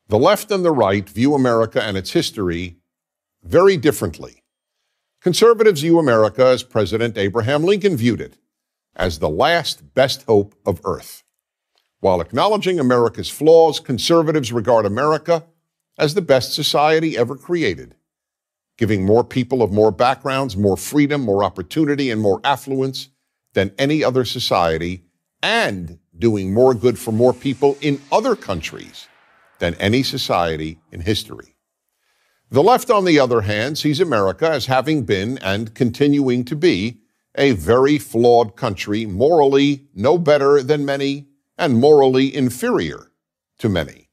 The left and the right view America and its history very differently. Conservatives view America as President Abraham Lincoln viewed it, as the last best hope of Earth. While acknowledging America's flaws, conservatives regard America as the best society ever created, giving more people of more backgrounds, more freedom, more opportunity, and more affluence than any other society, and doing more good for more people in other countries than any society in history. The left, on the other hand, sees America as having been and continuing to be a very flawed country, morally no better than many and morally inferior to many.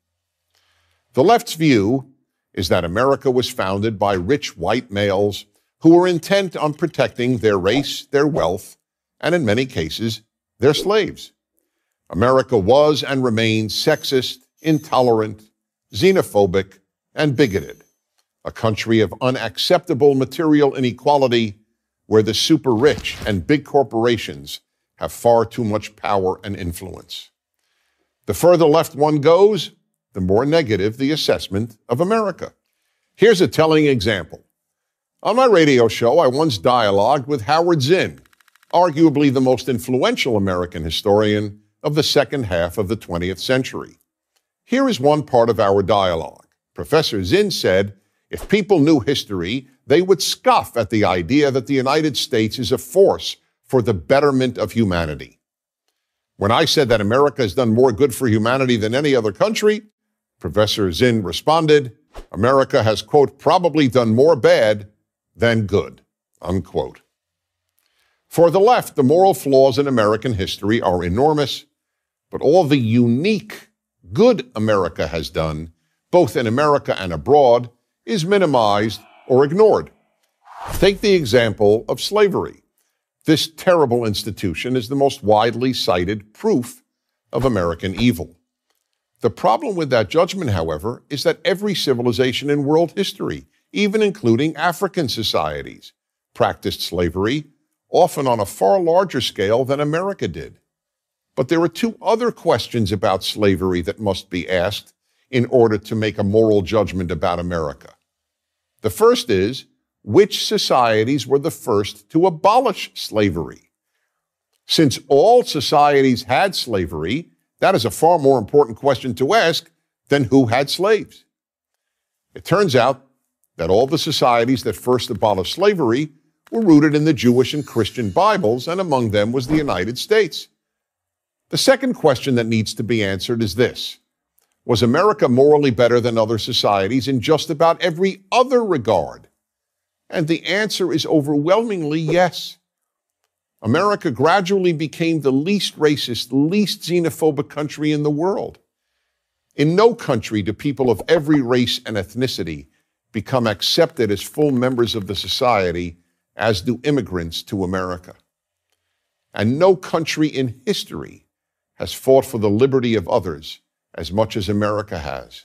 The left's view is that America was founded by rich white males who were intent on protecting their race, their wealth, and in many cases, their slaves. America was and remains sexist, intolerant, xenophobic, and bigoted, a country of unacceptable material inequality where the super rich and big corporations have far too much power and influence. The further left one goes, the more negative the assessment of America. Here's a telling example. On my radio show, I once dialogued with Howard Zinn, arguably the most influential American historian of the second half of the 20th century. Here is one part of our dialogue. Professor Zinn said, if people knew history, they would scoff at the idea that the United States is a force for the betterment of humanity. When I said that America has done more good for humanity than any other country, Professor Zinn responded, America has, quote, probably done more bad than good, unquote. For the left, the moral flaws in American history are enormous, but all the unique good America has done, both in America and abroad, is minimized or ignored. Take the example of slavery. This terrible institution is the most widely cited proof of American evil. The problem with that judgment, however, is that every civilization in world history, even including African societies, practiced slavery, often on a far larger scale than America did. But there are two other questions about slavery that must be asked in order to make a moral judgment about America. The first is, which societies were the first to abolish slavery? Since all societies had slavery, that is a far more important question to ask than who had slaves. It turns out that all the societies that first abolished slavery were rooted in the Jewish and Christian Bibles, and among them was the United States. The second question that needs to be answered is this: was America morally better than other societies in just about every other regard? And the answer is overwhelmingly yes. America gradually became the least racist, least xenophobic country in the world. In no country do people of every race and ethnicity become accepted as full members of the society as do immigrants to America. And no country in history has fought for the liberty of others as much as America has.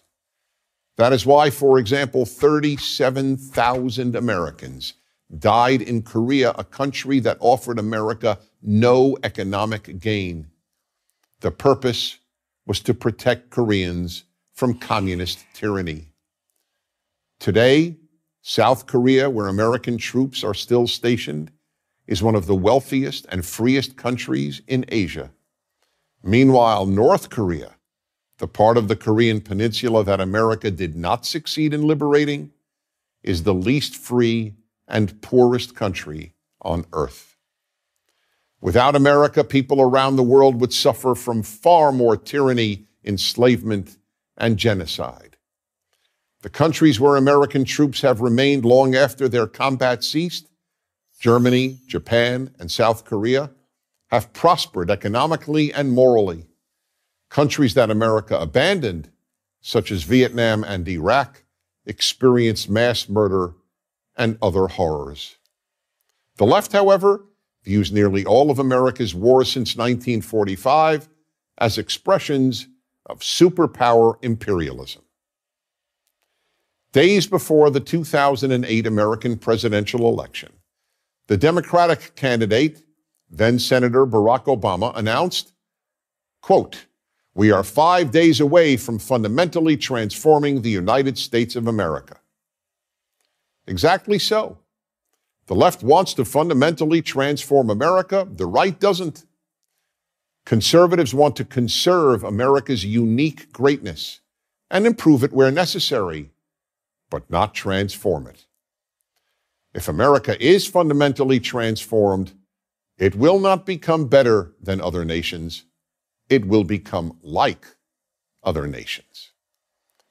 That is why, for example, 37,000 Americans died in Korea, a country that offered America no economic gain. The purpose was to protect Koreans from communist tyranny. Today, South Korea, where American troops are still stationed, is one of the wealthiest and freest countries in Asia. Meanwhile, North Korea, the part of the Korean peninsula that America did not succeed in liberating, is the least free and poorest country on earth. Without America, people around the world would suffer from far more tyranny, enslavement, and genocide. The countries where American troops have remained long after their combat ceased, Germany, Japan, and South Korea, have prospered economically and morally. Countries that America abandoned, such as Vietnam and Iraq, experienced mass murder and other horrors. The left, however, views nearly all of America's wars since 1945 as expressions of superpower imperialism. Days before the 2008 American presidential election, the Democratic candidate, then Senator Barack Obama, announced, quote, We are 5 days away from fundamentally transforming the United States of America. Exactly so. The left wants to fundamentally transform America. The right doesn't. Conservatives want to conserve America's unique greatness and improve it where necessary, but not transform it. If America is fundamentally transformed, it will not become better than other nations. It will become like other nations.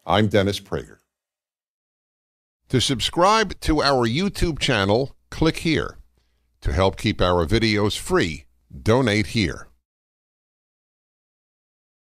I'm Dennis Prager. To subscribe to our YouTube channel, click here. To help keep our videos free, donate here.